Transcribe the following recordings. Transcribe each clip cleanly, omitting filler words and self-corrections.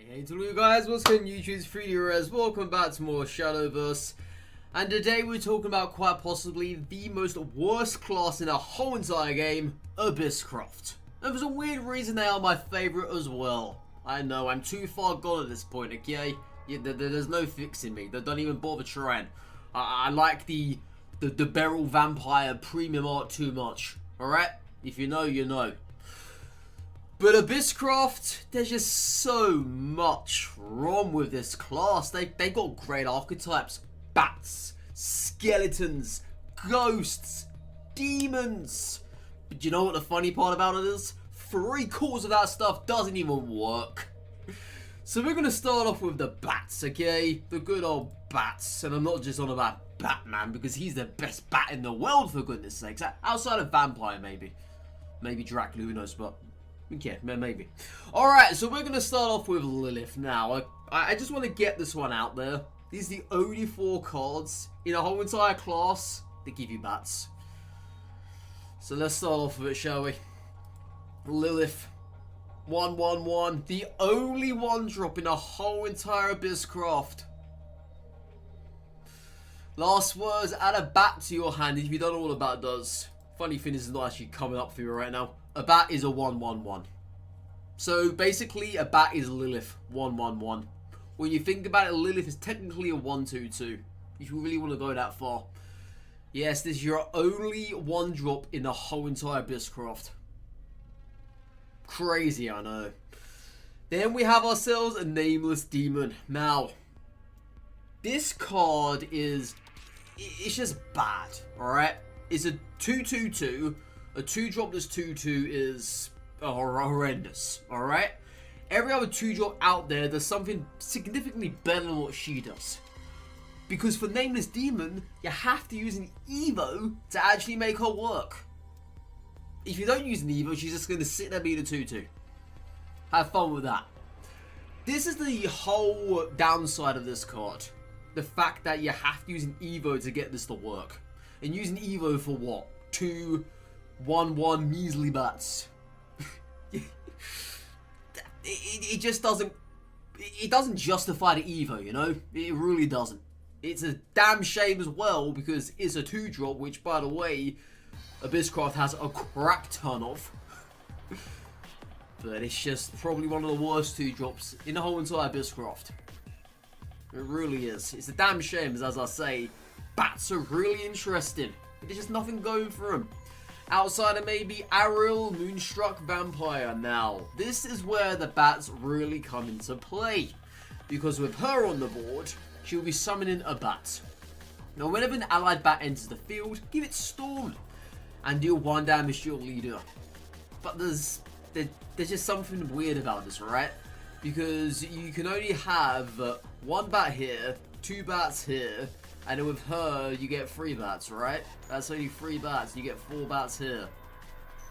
Hey to you guys, what's going on YouTube's 3D Res, welcome back to more Shadowverse. And today we're talking about quite possibly the most worst class in the whole entire game, Abysscraft. And for some weird reason they are my favourite as well. I know, I'm too far gone at this point, okay? Yeah, there's no fixing me, they don't even bother trying. I like the Beryl Vampire Premium Art too much, alright? If you know, you know. But Abysscraft, there's just so much wrong with this class. They got great archetypes, bats, skeletons, ghosts, demons. But you know what the funny part about it is? 3/4 of that stuff doesn't even work. So we're going to start off with the bats, okay? The good old bats. And I'm not just on about Batman, because he's the best bat in the world, for goodness sakes. Outside of Vampire, maybe. Maybe Dracula, who knows, but... yeah, maybe. Alright, so we're going to start off with Lilith now. I just want to get this one out there. These are the only 4 cards in a whole entire class that give you bats. So let's start off with it, shall we? Lilith. 1/1/1. The only 1-drop in a whole entire Abysscraft. Last words, add a bat to your hand if you don't know what a bat does. Funny thing is, it's not actually coming up for you right now. A bat is a 1/1/1. So basically, a bat is Lilith 1/1/1. When you think about it, Lilith is technically a 1/2/2. If you really want to go that far. Yes, this is your only 1-drop in the whole entire Abysscraft. Crazy, I know. Then we have ourselves a Nameless Demon. Now, this card is... it's just bad, alright? It's a 2/2/2. A 2-drop that's 2/2 is horrendous, alright? Every other 2-drop out there does something significantly better than what she does. Because for Nameless Demon, you have to use an Evo to actually make her work. If you don't use an Evo, she's just going to sit there being a 2/2. Have fun with that. This is the whole downside of this card. The fact that you have to use an Evo to get this to work. And use an Evo for what? 2 1/1 measly bats. it just doesn't... it doesn't justify the Evo, you know? It really doesn't. It's a damn shame as well, because it's a 2-drop, which, by the way, Abysscraft has a crap ton of. But it's just probably one of the worst 2-drops in the whole entire Abysscraft. It really is. It's a damn shame, as I say, bats are really interesting. But there's just nothing going for them. Outside of maybe Ariel, Moonstruck Vampire. Now, this is where the bats really come into play. Because with her on the board, she'll be summoning a bat. Now, whenever an allied bat enters the field, give it Storm. And deal 1 damage to your leader. But there's just something weird about this, right? Because you can only have 1 bat here, 2 bats here, and then with her, you get 3 bats, right? That's only 3 bats. You get 4 bats here.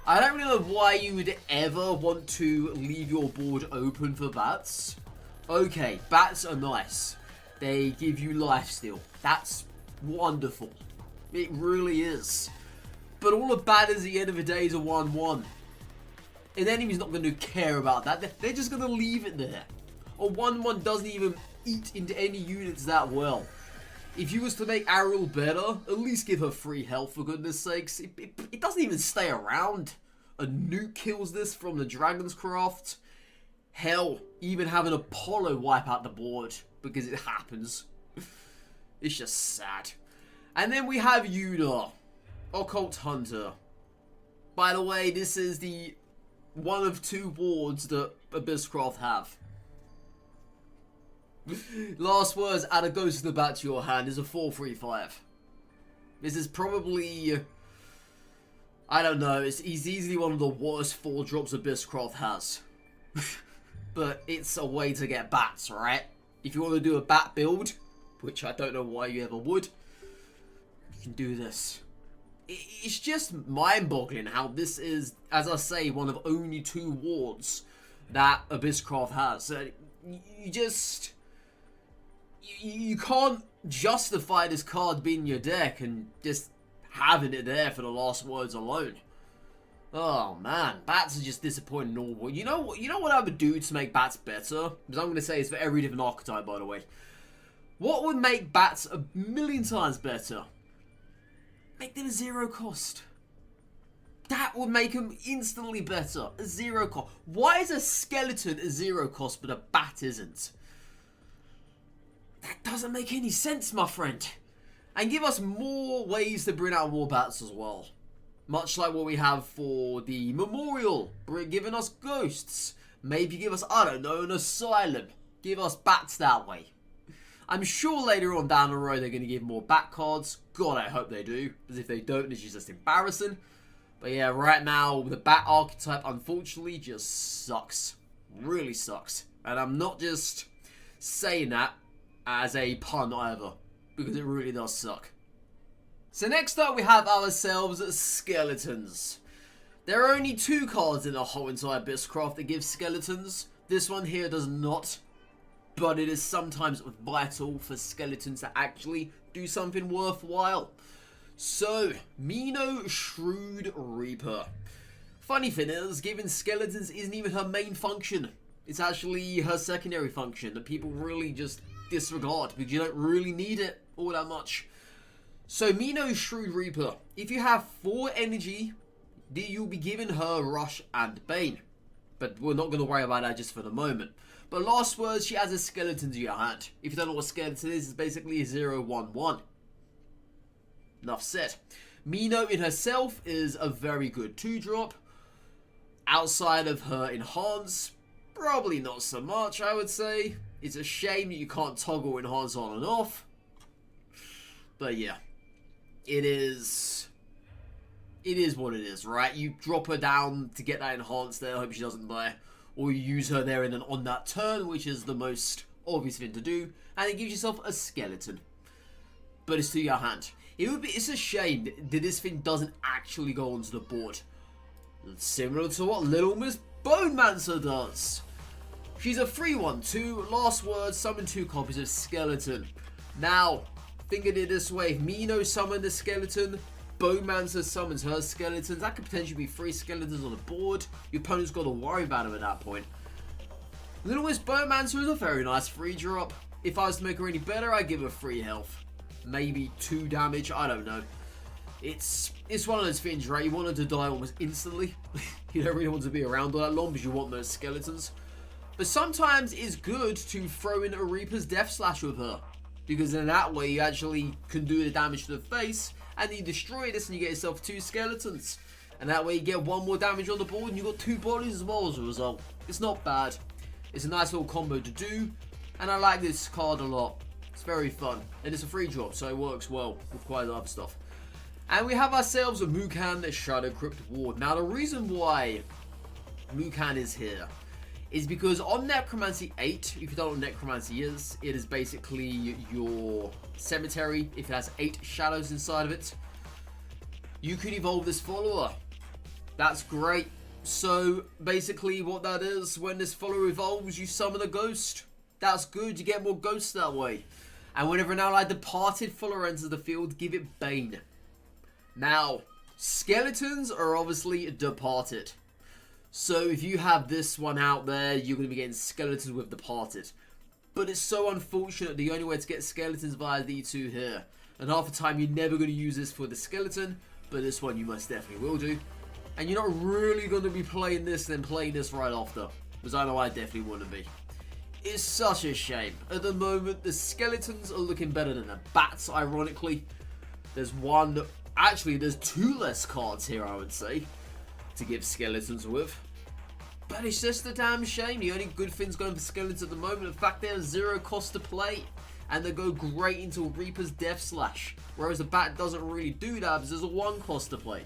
I don't really know why you would ever want to leave your board open for bats. Okay, bats are nice. They give you lifesteal. That's wonderful. It really is. But all a bat is at the end of the day is a 1/1. An enemy's not going to care about that. They're just going to leave it there. A 1/1 doesn't even eat into any units that well. If you was to make Ariel better, at least give her 3 health, for goodness sakes. It doesn't even stay around. A nuke kills this from the Dragon's Craft. Hell, even having Apollo wipe out the board, because it happens. It's just sad. And then we have Yuna, Occult Hunter. By the way, this is the one of 2 wards that Abysscraft have. Last words, add a Ghost of the Bat to your hand is a 4/3/5. This is probably... I don't know, it's easily one of the worst 4-drops Abysscraft has. But it's a way to get bats, right? If you want to do a bat build, which I don't know why you ever would, you can do this. It's just mind-boggling how this is, as I say, one of only 2 wards that Abysscraft has. You just... you can't justify this card being in your deck and just having it there for the last words alone. Oh man, bats are just disappointing all. You know what I would do to make bats better? Because I'm going to say it's for every different archetype, by the way. What would make bats a million times better? Make them a 0 cost. That would make them instantly better. A 0 cost. Why is a skeleton a 0 cost but a bat isn't? That doesn't make any sense, my friend. And give us more ways to bring out more bats as well. Much like what we have for the memorial, giving us ghosts. Maybe give us, I don't know, an asylum. Give us bats that way. I'm sure later on down the road they're going to give more bat cards. God, I hope they do. Because if they don't, it's just embarrassing. But yeah, right now, the bat archetype, unfortunately, just sucks. Really sucks. And I'm not just saying that as a pun either. Because it really does suck. So next up we have ourselves skeletons. There are only 2 cards in the whole entire Abysscraft that give skeletons. This one here does not. But it is sometimes vital for skeletons to actually do something worthwhile. So, Mino Shrewd Reaper. Funny thing is, giving skeletons isn't even her main function. It's actually her secondary function that people really just disregard because you don't really need it all that much. So Mino Shrewd Reaper, if you have 4 energy, you'll be giving her Rush and Bane. But we're not going to worry about that just for the moment. But last words, she adds a skeleton to your hand. If you don't know what skeleton is, it's basically a 0/1/1. Enough said. Mino in herself is a very good 2-drop. Outside of her enhance, probably not so much, I would say. It's a shame that you can't toggle enhance on and off. But yeah. It is what it is, right? You drop her down to get that enhanced there, hope she doesn't die. Or you use her there and then on that turn, which is the most obvious thing to do. And it gives yourself a skeleton. But it's to your hand. It's a shame that this thing doesn't actually go onto the board. Similar to what Little Miss Bonemancer does. She's a free one, 2 last words, summon 2 copies of skeleton. Now, think of it this way, if Mino summoned a skeleton, Bonemancer summons her skeletons, that could potentially be 3 skeletons on the board. Your opponent's got to worry about them at that point. Little Miss Bonemancer is a very nice free drop. If I was to make her any better, I'd give her 3 health. Maybe 2 damage, I don't know. It's one of those things, right? You want her to die almost instantly. You don't really want to be around all that long because you want those skeletons. But sometimes it's good to throw in a Reaper's Death Slash with her. Because in that way you actually can do the damage to the face. And you destroy this and you get yourself 2 skeletons. And that way you get 1 more damage on the board and you got 2 bodies as well as a result. It's not bad. It's a nice little combo to do. And I like this card a lot. It's very fun. And it's a free drop, so it works well with quite a lot of stuff. And we have ourselves a Mukan Shadow Crypt Ward. Now the reason why Mukan is here is because on Necromancy 8, if you don't know what Necromancy is, it is basically your cemetery. If it has 8 shadows inside of it, you can evolve this follower. That's great. So basically what that is, when this follower evolves, you summon a ghost. That's good, you get more ghosts that way. And whenever an allied departed follower enters the field, give it Bane. Now, skeletons are obviously departed. So if you have this one out there, you're going to be getting skeletons with departed. But it's so unfortunate, the only way to get skeletons via these 2 here. And half the time you're never going to use this for the skeleton, but this one you most definitely will do. And you're not really going to be playing this and then playing this right after. Because I know I definitely wouldn't be. It's such a shame. At the moment, the skeletons are looking better than the bats, ironically. There's 2 less cards here, I would say, to give skeletons with. But it's just a damn shame. The only good things going for skeletons at the moment, in fact, they have 0 cost to play. And they go great into Reaper's Death Slash. Whereas the bat doesn't really do that because there's a 1 cost to play.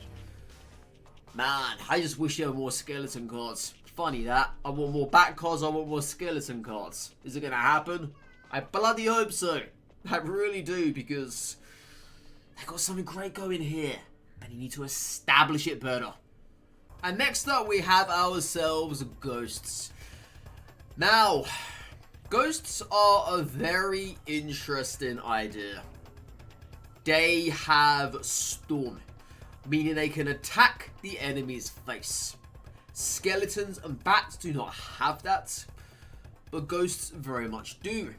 Man, I just wish there were more skeleton cards. Funny that. I want more bat cards, I want more skeleton cards. Is it going to happen? I bloody hope so. I really do, because they've got something great going here. But you need to establish it better. And next up we have ourselves ghosts. Now, ghosts are a very interesting idea. They have Storm. meaning they can attack the enemy's face. Skeletons and bats do not have that, but ghosts very much do.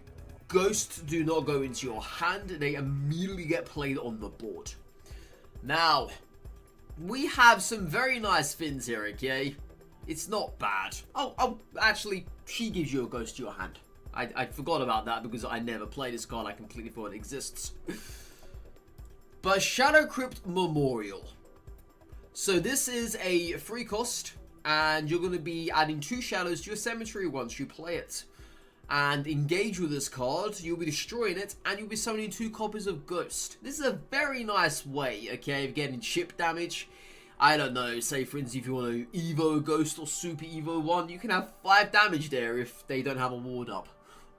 Ghosts do not go into your hand, they immediately get played on the board. Now, we have some very nice fins here, okay? It's not bad. Oh, actually, she gives you a ghost to your hand. I forgot about that because I never play this card. I completely forgot it exists. But Shadow Crypt Memorial. So this is a free cost, and you're going to be adding 2 shadows to your cemetery once you play it. And engage with this card, you'll be destroying it, and you'll be summoning 2 copies of Ghost. This is a very nice way, okay, of getting chip damage. I don't know, say for instance if you want to Evo Ghost or Super Evo 1, you can have 5 damage there if they don't have a ward up.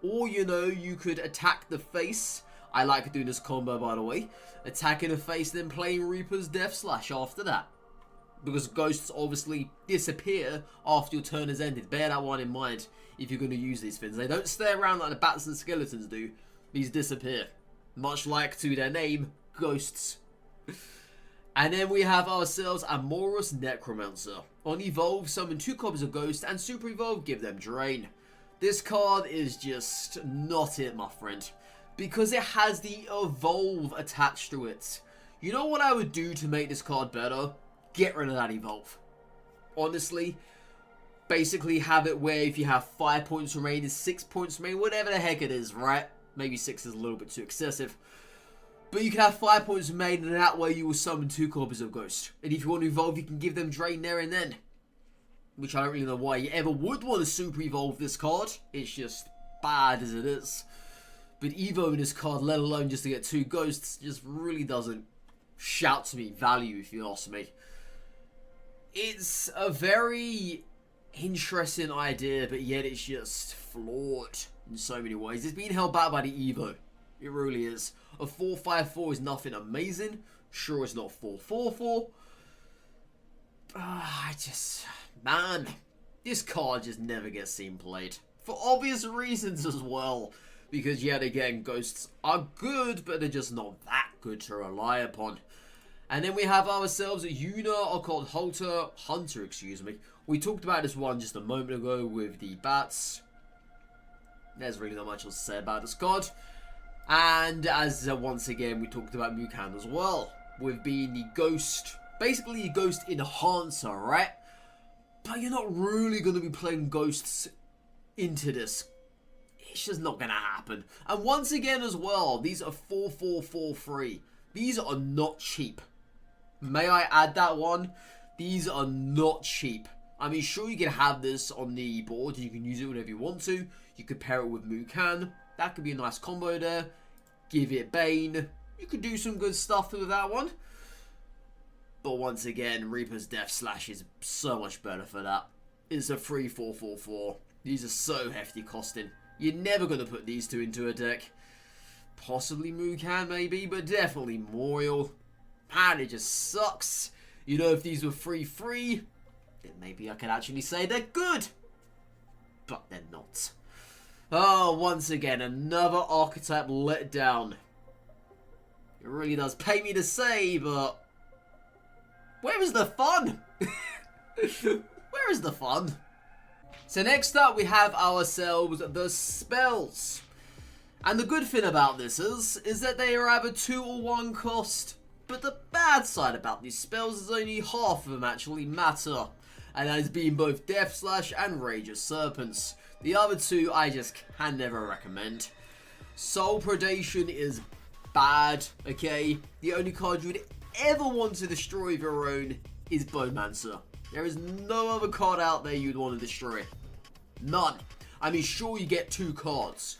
Or, you know, you could attack the face. I like doing this combo, by the way. Attacking the face, then playing Reaper's Death Slash after that. Because ghosts obviously disappear after your turn has ended. Bear that one in mind if you're going to use these things. They don't stay around like the bats and skeletons do. These disappear. Much like to their name, ghosts. And then we have ourselves Amorous Necromancer. On Evolve, summon 2 copies of Ghost, and Super Evolve, give them Drain. This card is just not it, my friend. Because it has the Evolve attached to it. You know what I would do to make this card better? Get rid of that Evolve. Honestly, basically have it where if you have 5 points remaining, 6 points remaining, whatever the heck it is, right? Maybe 6 is a little bit too excessive. But you can have 5 points remaining, and that way you will summon 2 copies of Ghost. And if you want to evolve, you can give them Drain there and then. Which I don't really know why you ever would want to super evolve this card. It's just bad as it is. But evoing this card, let alone just to get 2 ghosts, just really doesn't shout to me value, if you ask me. It's a very interesting idea, but yet it's just flawed in so many ways. It's being held back by the Evo. It really is. A 4/5/4 is nothing amazing. Sure, it's not 4/4/4. Man, this card just never gets seen played. For obvious reasons as well. Because yet again, ghosts are good, but they're just not that good to rely upon. And then we have ourselves a Yuna Occult Hunter, excuse me. We talked about this one just a moment ago with the bats. There's really not much else to say about this card. And as once again, we talked about Mukan as well. With being the ghost, basically a ghost enhancer, right? But you're not really going to be playing ghosts into this. It's just not going to happen. And once again as well, these are 4/4/4/3. These are not cheap. May I add that one? These are not cheap. I mean, sure, you can have this on the board. You can use it whenever you want to. You could pair it with Mukan. That could be a nice combo there. Give it Bane. You could do some good stuff with that one. But once again, Reaper's Death Slash is so much better for that. It's a 3/4/4/4. These are so hefty costing. You're never going to put these 2 into a deck. Possibly Mukan maybe, but definitely Memorial. Man, it just sucks. You know, if these were 3/3, then maybe I could actually say they're good. But they're not. Oh, once again, another archetype let down. It really does pay me to say, but where is the fun? Where is the fun? So next up, we have ourselves the spells. And the good thing about this is that they are either 2 or 1 cost. But the bad side about these spells is only half of them actually matter. And that is being both Death Slash and Rage of Serpents. The other 2 I just can never recommend. Soul Predation is bad, okay? The only card you would ever want to destroy of your own is Bowmancer. There is no other card out there you'd want to destroy. None. I mean, sure, you get 2 cards.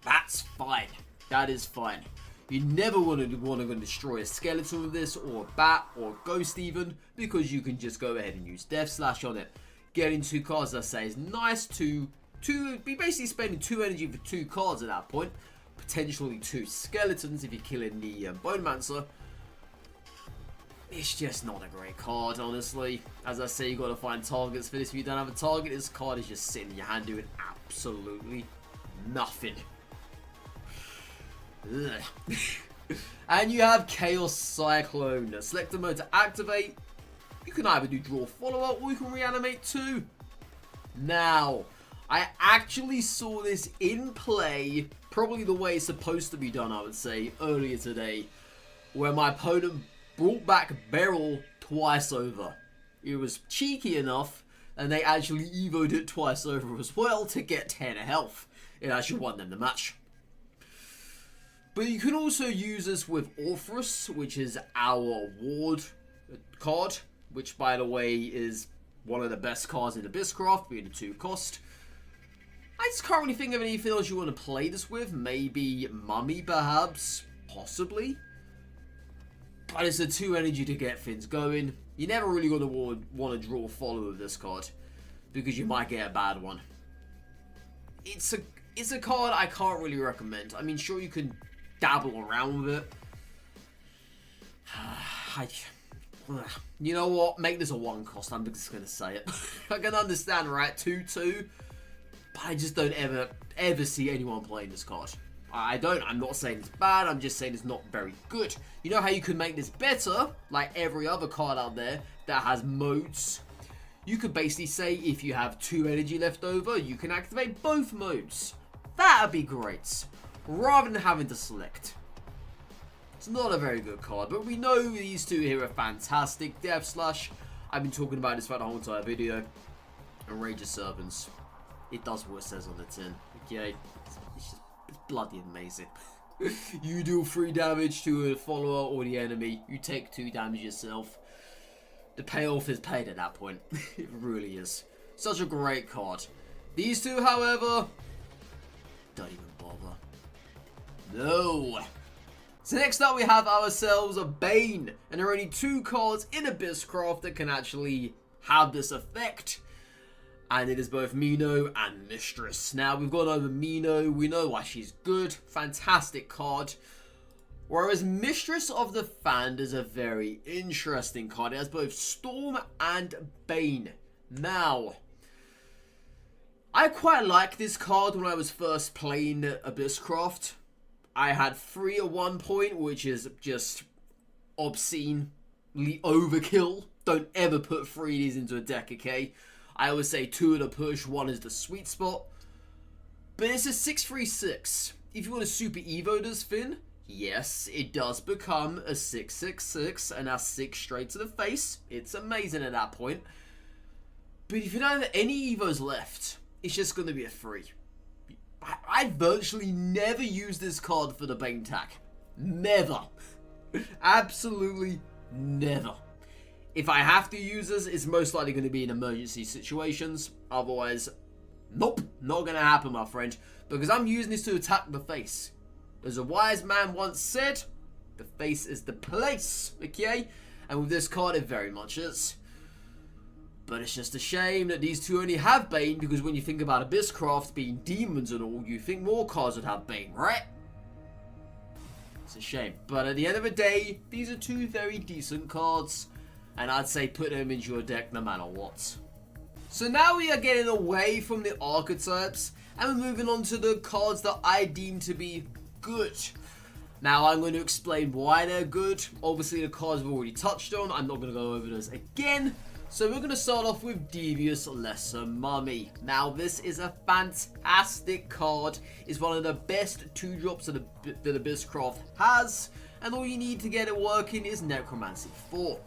That's fine. That is fine. You never want to go and destroy a skeleton with this, or a bat, or a ghost even, because you can just go ahead and use Death Slash on it. Getting 2 cards, I say, is nice to be basically spending 2 energy for 2 cards at that point. Potentially 2 skeletons if you're killing the Bowmancer. It's just not a great card, honestly. As I say, you got to find targets for this. If you don't have a target, this card is just sitting in your hand doing absolutely nothing. Ugh. And you have Chaos Cyclone. Select the mode to activate. You can either do draw follow-up or you can reanimate too. Now, I actually saw this in play, probably the way it's supposed to be done, I would say, earlier today, where my opponent brought back Beryl twice over. It was cheeky enough, and they actually evoed it twice over as well to get 10 health. It actually won them the match. But you can also use this with Orpheus, which is our ward card, which by the way is one of the best cards in Abysscraft, being a 2 cost. I just can't really think of anything else you want to play this with. Maybe Mummy, perhaps? Possibly? But it's a 2 energy to get things going. You're never really going to want to draw follow with this card, because you might get a bad one. It's a card I can't really recommend. I mean, sure, you can dabble around with it. You know what? Make this a 1 cost. I'm just going to say it. I can understand, right? 2-2. But I just don't ever see anyone playing this card. I don't. I'm not saying it's bad. I'm just saying it's not very good. You know how you can make this better? Like every other card out there that has modes. You could basically say if you have 2 energy left over, you can activate both modes. That'd be great. Rather than having to select. It's not a very good card, but we know these two here are fantastic. Death Slash, I've been talking about this for the whole entire video. And Rage of Serpents. It does what it says on the tin. Okay, it's bloody amazing. You deal 3 damage to a follower or the enemy. You take 2 damage yourself. The payoff is paid at that point. It really is. Such a great card. These two, however, don't even bother. No. So next up we have ourselves a Bane. And there are only 2 cards in Abysscraft that can actually have this effect. And it is both Mino and Mistress. Now, we've gone over Mino. We know why she's good. Fantastic card. Whereas Mistress of the Fan is a very interesting card. It has both Storm and Bane. Now, I quite like this card when I was first playing Abysscraft. I had 3 at one point, which is just obscenely overkill. Don't ever put 3 of these into a deck, okay? I always say 2 at a push, 1 is the sweet spot. But it's a 6/3/6. If you want to super evo this Finn, yes, it does become a 6/6/6, and that's 6 straight to the face. It's amazing at that point. But if you don't have any evos left, it's just going to be a 3. I virtually never use this card for the Bane tack. Never. Absolutely never. If I have to use this, it's most likely going to be in emergency situations. Otherwise, nope, not going to happen, my friend. Because I'm using this to attack the face. As a wise man once said, the face is the place, okay? And with this card, it very much is. But it's just a shame that these two only have Bane, because when you think about Abysscraft being demons and all, you think more cards would have Bane, right? It's a shame. But at the end of the day, these are 2 very decent cards. And I'd say put them into your deck no matter what. So now we are getting away from the archetypes. And we're moving on to the cards that I deem to be good. Now I'm going to explain why they're good. Obviously the cards we've already touched on. I'm not going to go over those again. So we're going to start off with Devious Lesser Mummy. Now this is a fantastic card. It's one of the best 2-drops that Abysscraft has. And all you need to get it working is Necromancy 4.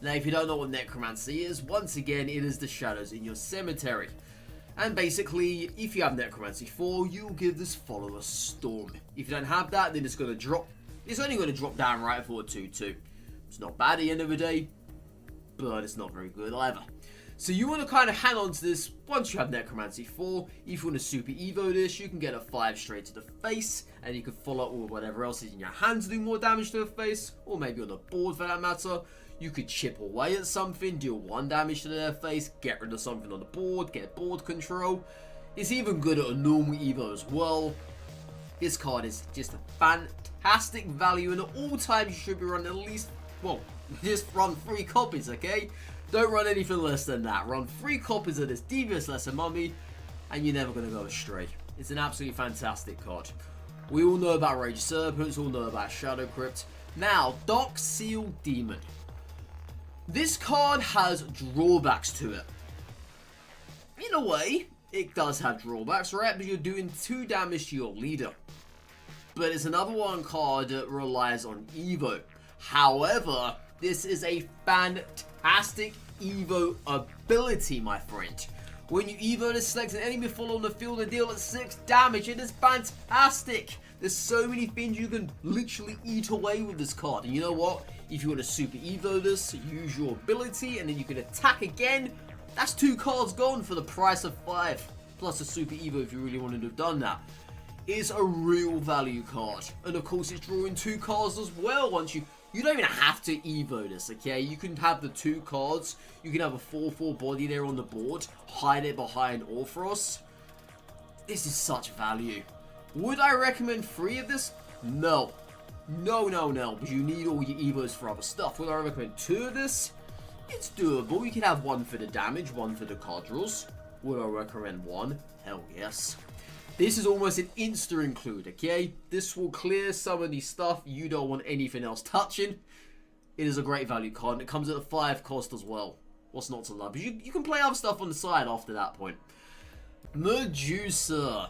Now if you don't know what Necromancy is, once again it is the shadows in your cemetery. And basically, if you have Necromancy 4, you'll give this follower Storm. If you don't have that, then it's going to drop. It's only going to drop down right for a 2/2. It's not bad at the end of the day, but it's not very good either. So you want to kind of hang on to this once you have Necromancy 4. If you want to super evo this, you can get a 5 straight to the face, and you can follow up with whatever else is in your hand to do more damage to the face, or maybe on the board for that matter. You could chip away at something, deal 1 damage to their face, get rid of something on the board, get board control. It's even good at a normal evo as well. This card is just a fantastic value, and at all times you should be running at least, well, just run 3 copies, okay? Don't run anything less than that. Run 3 copies of this Devious Lesser Mummy, and you're never going to go astray. It's an absolutely fantastic card. We all know about Rage Serpents, all know about Shadow Crypt. Now, Dark Seal Demon. This card has drawbacks to it. In a way, it does have drawbacks, right? But you're doing 2 damage to your leader. But it's another one card that relies on Evo. However, this is a fantastic Evo ability, my friend. When you Evo to select an enemy follower on the field and deal at 6 damage, it is fantastic. There's so many things you can literally eat away with this card. And you know what? If you want to super Evo this, use your ability, and then you can attack again. That's 2 cards gone for the price of 5. Plus a super Evo if you really wanted to have done that. It's a real value card. And of course, it's drawing 2 cards as well once you... You don't even have to Evo this, okay? You can have the 2 cards. You can have a 4/4 body there on the board. Hide it behind Orthros. This is such value. Would I recommend 3 of this? No. No, because you need all your Evos for other stuff. Would I recommend 2 of this? It's doable. You can have 1 for the damage, 1 for the card draws. Would I recommend 1? Hell yes. This is almost an insta include, okay? This will clear some of the stuff you don't want anything else touching. It is a great value card, and it comes at a 5 cost as well. What's not to love? But you can play other stuff on the side after that point. Medusa.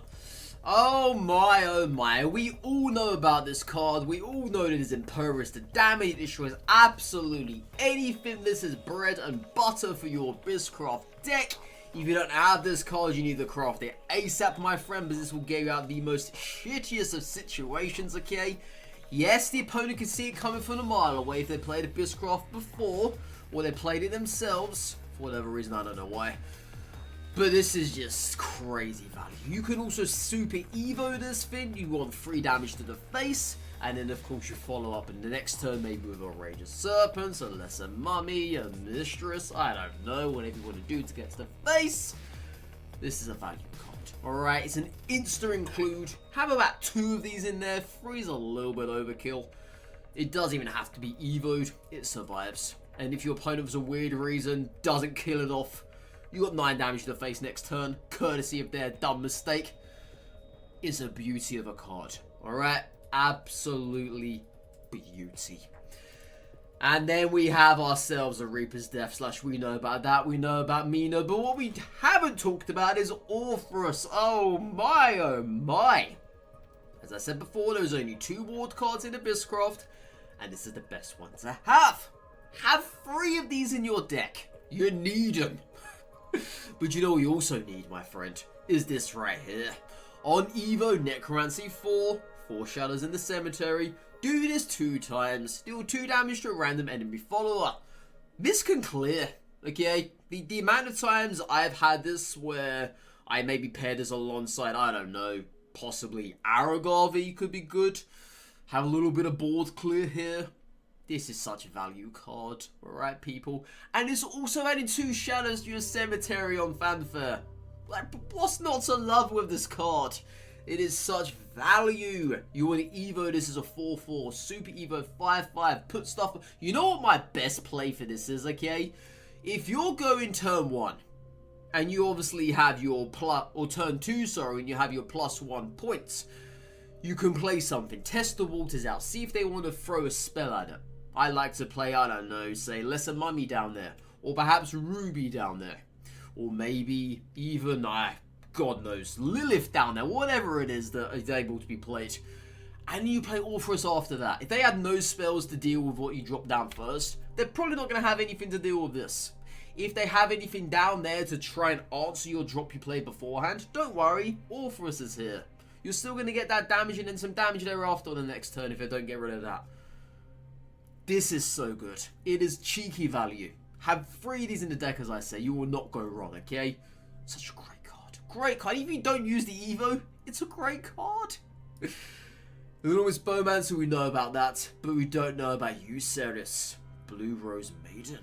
Oh my. We all know about this card. We all know that it is impervious to damage. It destroys absolutely anything. This is bread and butter for your Abysscraft deck. If you don't have this card, you need to craft it ASAP, my friend, because this will get you out the most shittiest of situations, okay? Yes, the opponent can see it coming from a mile away if they played Abysscraft before, or they played it themselves, for whatever reason, I don't know why. But this is just crazy value. You can also super Evo this thing. You want 3 damage to the face. And then, of course, you follow up in the next turn, maybe with a Rage of Serpents, a Lesser Mummy, a Mistress. I don't know, whatever you want to do to get to the face. This is a value card. Alright, it's an insta include. Have about 2 of these in there. 3's a little bit overkill. It doesn't even have to be Evo'd. It survives. And if your opponent, for some weird reason, doesn't kill it off, you got 9 damage to the face next turn, courtesy of their dumb mistake. It's a beauty of a card. Alright? Absolutely beauty. And then we have ourselves a Reaper's Death / we know about that, we know about Mina, but what we haven't talked about is Orthros. Oh my. As I said before, there's only 2 ward cards in Abysscraft, and this is the best one to have. Have 3 of these in your deck. You need them. But you know what you also need, my friend, is this right here. On Evo, Necromancy 4 Shadows in the Cemetery. Do this 2 times. Deal 2 damage to a random enemy follower. This can clear, okay? The amount of times I've had this where I maybe paired this alongside, I don't know, possibly Aragarvy could be good. Have a little bit of board clear here. This is such a value card, alright, people? And it's also adding 2 Shadows to your Cemetery on Fanfare. Like, what's not to love with this card? It is such value. You want to Evo this as a 4/4, Super Evo 5/5, put stuff... You know what my best play for this is, okay? If you're going turn 1, and you obviously have your turn 2, sorry, and you have your +1 points, you can play something. Test the waters out. See if they want to throw a spell at it. I like to play, I don't know, say Lesser Mummy down there, or perhaps Ruby down there, or maybe even, God knows, Lilith down there, whatever it is that is able to be played. And you play Orthros after that. If they had no spells to deal with what you drop down first, they're probably not going to have anything to deal with this. If they have anything down there to try and answer your drop you played beforehand, don't worry, Orthros is here. You're still going to get that damage and then some damage thereafter on the next turn if they don't get rid of that. This is so good. It is cheeky value. Have 3 of these in the deck, as I say. You will not go wrong, okay? Such a great card. Great card. Even if you don't use the Evo, it's a great card. Enormous Bowmancer, we know about that. But we don't know about you, Ceres. Blue Rose Maiden.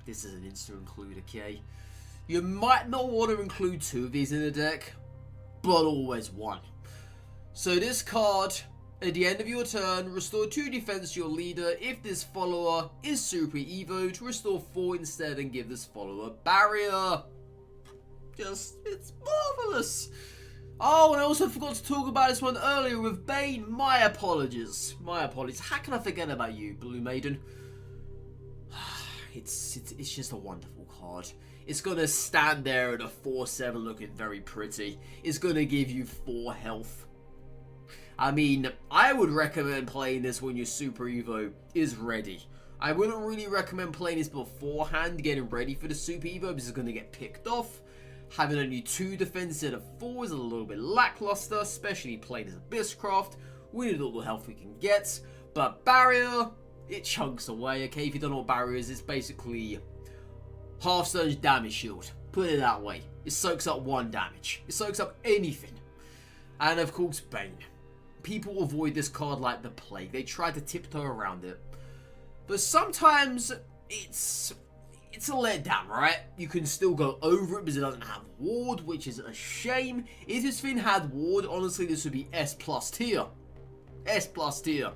This is an instant include, okay? You might not want to include 2 of these in the deck, but always 1. So this card, at the end of your turn, restore 2 defense to your leader. If this follower is super evoed, restore 4 instead and give this follower barrier. It's marvelous. Oh, and I also forgot to talk about this one earlier with Bane. My apologies. My apologies. How can I forget about you, Blue Maiden? It's just a wonderful card. It's going to stand there at a 4/7 looking very pretty. It's going to give you 4 health. I mean, I would recommend playing this when your Super Evo is ready. I wouldn't really recommend playing this beforehand, getting ready for the Super Evo, because it's going to get picked off. Having only 2 defense instead of 4 is a little bit lackluster, especially playing as Abysscraft. We need all the health we can get. But Barrier, it chunks away, okay? If you don't know what Barrier is, it's basically Hearthstone's damage shield. Put it that way. It soaks up 1 damage. It soaks up anything. And of course, Bane. People avoid this card like the plague. They try to tiptoe around it. But sometimes it's a letdown, right? You can still go over it because it doesn't have ward, which is a shame. If this thing had ward, honestly, this would be S+ tier. S+ tier.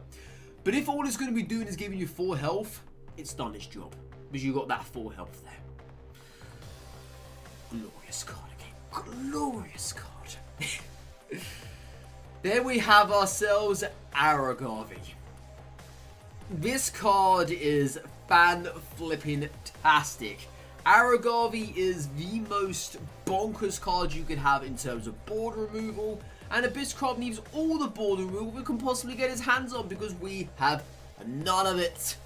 But if all it's going to be doing is giving you 4 health, it's done its job. Because you got that 4 health there. Glorious card again. Glorious card. There we have ourselves Archetypes. This card is fan-flipping-tastic. Archetypes is the most bonkers card you could have in terms of board removal, and Abysscraft needs all the board removal we can possibly get his hands on because we have none of it.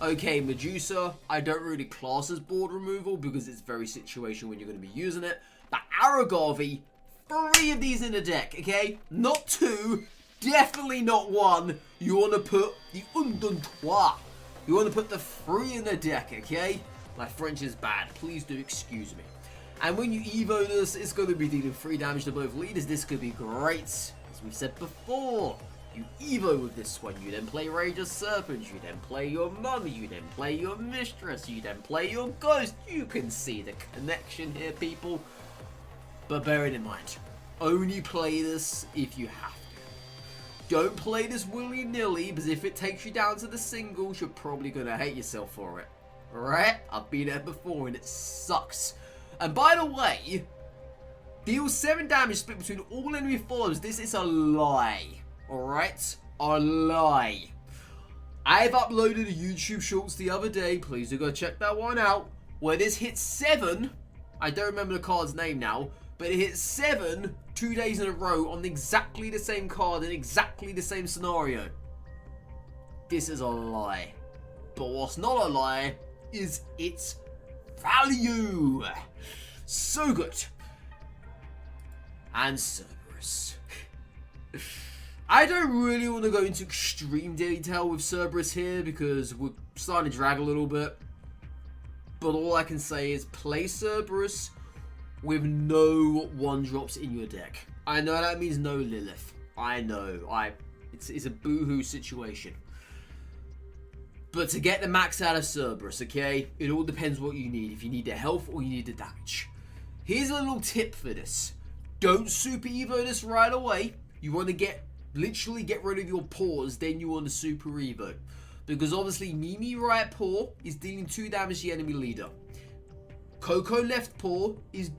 Okay, Medusa, I don't really class as board removal because it's very situational when you're going to be using it, but Archetypes, 3 of these in a deck, okay? Not 2, definitely not 1. You want to put the Underwhelming. You want to put the 3 in the deck, okay? My French is bad. Please do excuse me. And when you Evo this, it's going to be dealing 3 damage to both leaders. This could be great. As we've said before, you Evo with this one. You then play Rage of Serpents. You then play your Mummy. You then play your Mistress. You then play your Ghost. You can see the connection here, people. But bear it in mind, only play this if you have to. Don't play this willy-nilly, because if it takes you down to the singles, you're probably going to hate yourself for it. Alright? I've been there before and it sucks. And by the way, deals 7 damage split between all enemy followers. This is a lie. Alright? A lie. I've uploaded a YouTube Shorts the other day. Please do go check that one out. Where this hits 7. I don't remember the card's name now. But it hit 7 2 days in a row on exactly the same card in exactly the same scenario. This is a lie. But what's not a lie is its value. So good. And Cerberus. I don't really want to go into extreme detail with Cerberus here because we're starting to drag a little bit. But all I can say is play Cerberus with no 1-drops in your deck. I know that means no Lilith. I know. It's a boohoo situation. But to get the max out of Cerberus, okay, it all depends what you need. If you need the health or you need the damage. Here's a little tip for this. Don't Super Evo this right away. You want to literally get rid of your paws, then you want to Super Evo. Because obviously Mimi right paw is dealing 2 damage to the enemy leader. Coco left paw is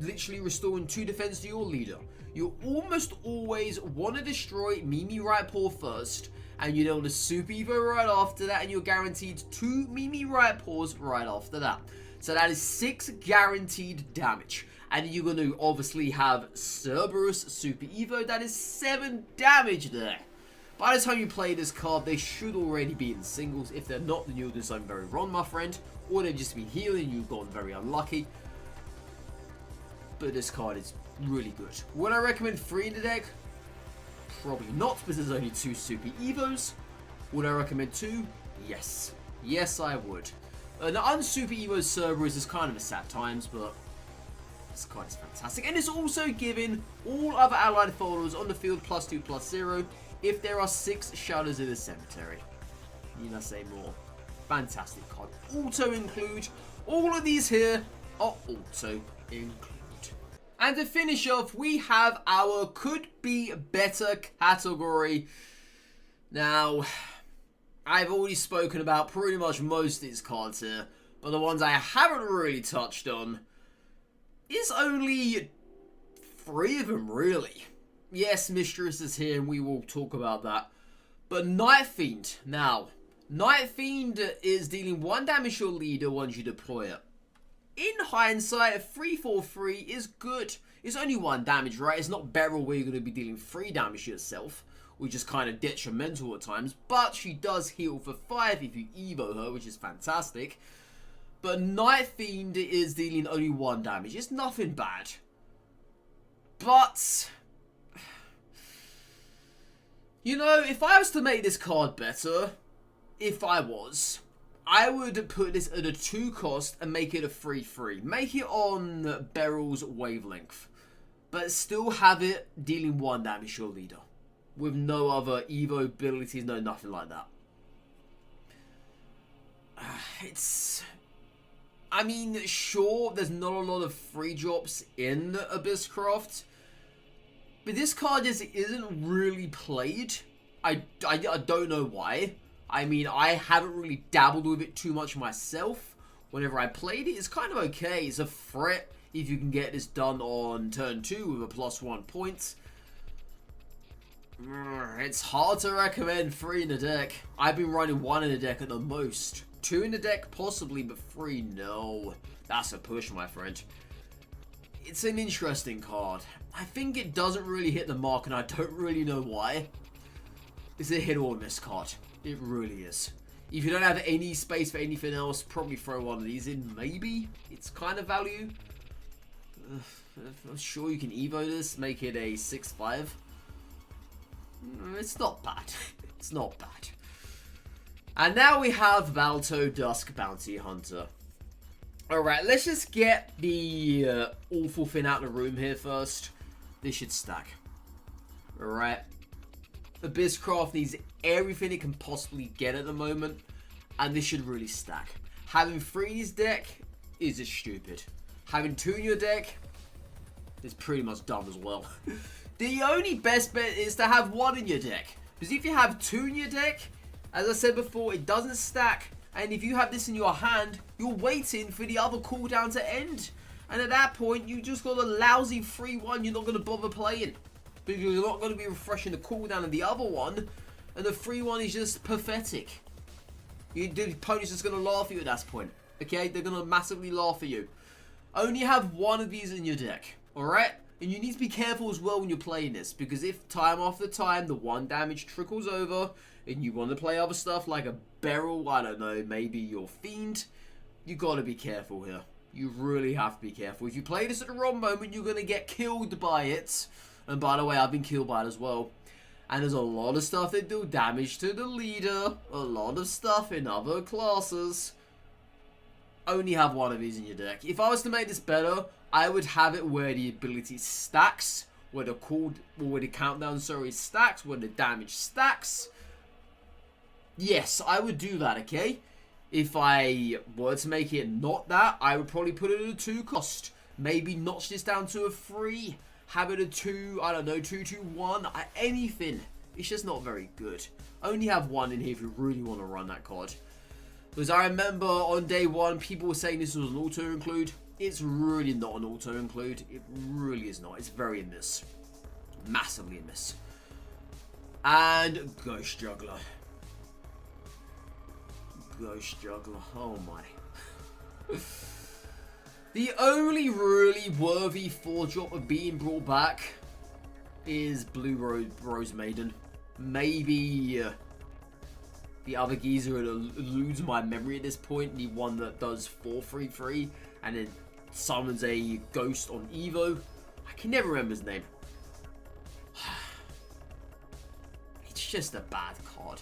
literally restoring 2 defense to your leader. You almost always want to destroy Mimi right paw first, and you don't want to Super Evo right after that, and you're guaranteed 2 Mimi right paws right after that. So that is 6 guaranteed damage. And you're going to obviously have Cerberus Super Evo, that is 7 damage there. By the time you play this card, they should already be in singles. If they're not, then you're doing something very wrong, my friend. Or they've just been healing, you've gone very unlucky. But this card is really good. Would I recommend 3 in the deck? Probably not, because there's only 2 Super Evos. Would I recommend 2? Yes. Yes, I would. The unsuper Evo Cerberus is kind of a sad times, but this card is fantastic. And it's also giving all other allied followers on the field +2/+0 if there are 6 shadows in the cemetery. Need I say more? Fantastic card. Auto include. All of these here are auto include. And to finish off, we have our could be better category. Now, I've already spoken about pretty much most of these cards here, but the ones I haven't really touched on is only three of them, really. Yes, Mistress is here, and we will talk about that. But Night Fiend, now. Night Fiend is dealing 1 damage to your leader once you deploy it. In hindsight, 3/4/3 is good. It's only 1 damage, right? It's not Beryl where you're going to be dealing 3 damage to yourself, which is kind of detrimental at times. But she does heal for 5 if you evo her, which is fantastic. But Night Fiend is dealing only 1 damage. It's nothing bad. But, you know, if I was to make this card better, I would put this at a 2 cost and make it a 3/3. Make it on Beryl's wavelength. But still have it dealing 1 damage to your leader. With no other evo abilities, no nothing like that. I mean, sure, there's not a lot of free drops in Abysscraft, but this card just isn't really played. I don't know why. I mean, I haven't really dabbled with it too much myself. Whenever I played it, it's kind of okay. It's a threat if you can get this done on turn 2 with a +1 point. It's hard to recommend 3 in the deck. I've been running 1 in the deck at the most. 2 in the deck possibly, but 3 no. That's a push, my friend. It's an interesting card. I think it doesn't really hit the mark, and I don't really know why. It's a hit or miss card. It really is. If you don't have any space for anything else, probably throw one of these in, maybe. It's kind of value. I'm sure you can evo this, make it a 6/5. It's not bad. It's not bad. And now we have Balto Dusk Bounty Hunter. Alright, let's just get the awful thing out of the room here first. This should stack. Alright. Abysscraft needs everything it can possibly get at the moment, and this should really stack. Having 3 in his deck is just stupid. Having 2 in your deck is pretty much dumb as well. The only best bet is to have 1 in your deck, because if you have 2 in your deck, as I said before, it doesn't stack, and if you have this in your hand, you're waiting for the other cooldown to end, and at that point, you just got a lousy 3/1 you're not going to bother playing. Because you're not going to be refreshing the cooldown of the other one. And the 3/1 is just pathetic. The opponent's just going to laugh at you at that point. Okay? They're going to massively laugh at you. Only have 1 of these in your deck. Alright? And you need to be careful as well when you're playing this. Because if time after time the 1 damage trickles over. And you want to play other stuff like a Beryl. I don't know. Maybe your Fiend. You got to be careful here. You really have to be careful. If you play this at the wrong moment, you're going to get killed by it. And by the way, I've been killed by it as well. And there's a lot of stuff that do damage to the leader. A lot of stuff in other classes. Only have 1 of these in your deck. If I was to make this better, I would have it where the ability stacks. Where the countdown, stacks. Where the damage stacks. Yes, I would do that, okay? If I were to make it not that, I would probably put it at a 2 cost. Maybe notch this down to a 3. Have it a 2, I don't know, 2/2/1, anything. It's just not very good. Only have 1 in here if you really want to run that card. Because I remember on day 1, people were saying this was an auto-include. It's really not an auto-include. It really is not. It's very in this. Massively in this. And Ghost Juggler. Ghost Juggler. Oh my. The only really worthy 4-drop of being brought back is Blue Rose Maiden. Maybe the other geezer eludes my memory at this point. The one that does 4/3/3 and then summons a ghost on Evo. I can never remember his name. It's just a bad card.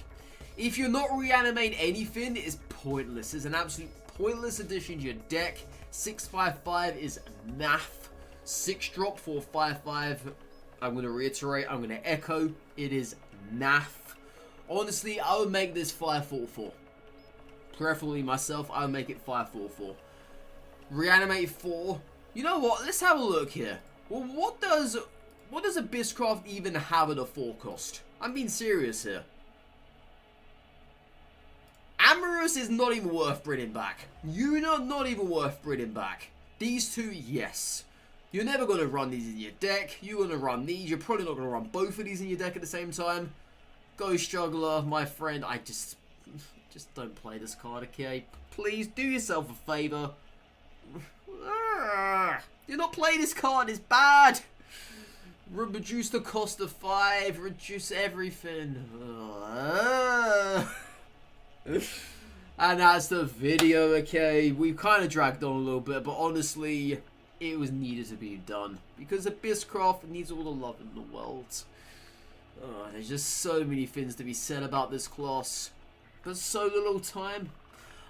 If you're not reanimating anything, it's pointless. It's an absolute pointless addition to your deck. 6/5/5 is naff. 6-drop for 5/5. I'm going to reiterate. I'm going to echo. It is naff. Honestly, I would make this 5/4/4. Preferably myself, I would make it 5/4/4. Reanimate 4. You know what? Let's have a look here. Well, what does Abysscraft even have at a 4 cost? I'm being serious here. Amorous is not even worth bringing back. Una, not even worth bringing back. These 2, yes. You're never going to run these in your deck. You're going to run these. You're probably not going to run both of these in your deck at the same time. Ghost Juggler, my friend, I just don't play this card, okay? Please do yourself a favor. Do not play this card, it's bad. Reduce the cost of 5, reduce everything. And that's the video, okay? We've kind of dragged on a little bit, but honestly, it was needed to be done. Because Abysscraft needs all the love in the world. There's just so many things to be said about this class. But so little time.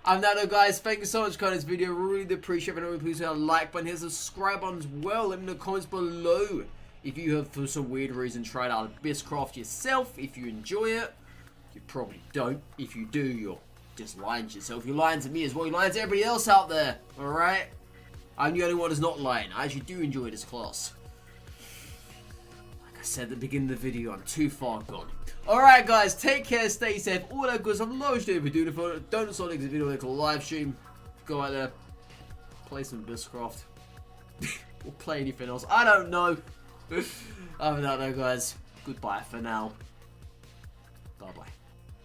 And that, guys, thank you so much for this video. Really do appreciate it. Please hit a like button, hit the subscribe button as well. Let me know in the comments below if you have, for some weird reason, tried out Abysscraft yourself. If you enjoy it, you probably don't. If you do, you're just lying to yourself. You're lying to me as well. You're lying to everybody else out there. Alright? I'm the only one who's not lying. I actually do enjoy this class. Like I said at the beginning of the video, I'm too far gone. Alright, guys, take care, stay safe, all that good stuff. Love you for doing it. For don't miss the next video, like a live stream. Go out there, play some Abysscraft, or play anything else. I don't know. Other than that, though, guys, goodbye for now. Bye bye.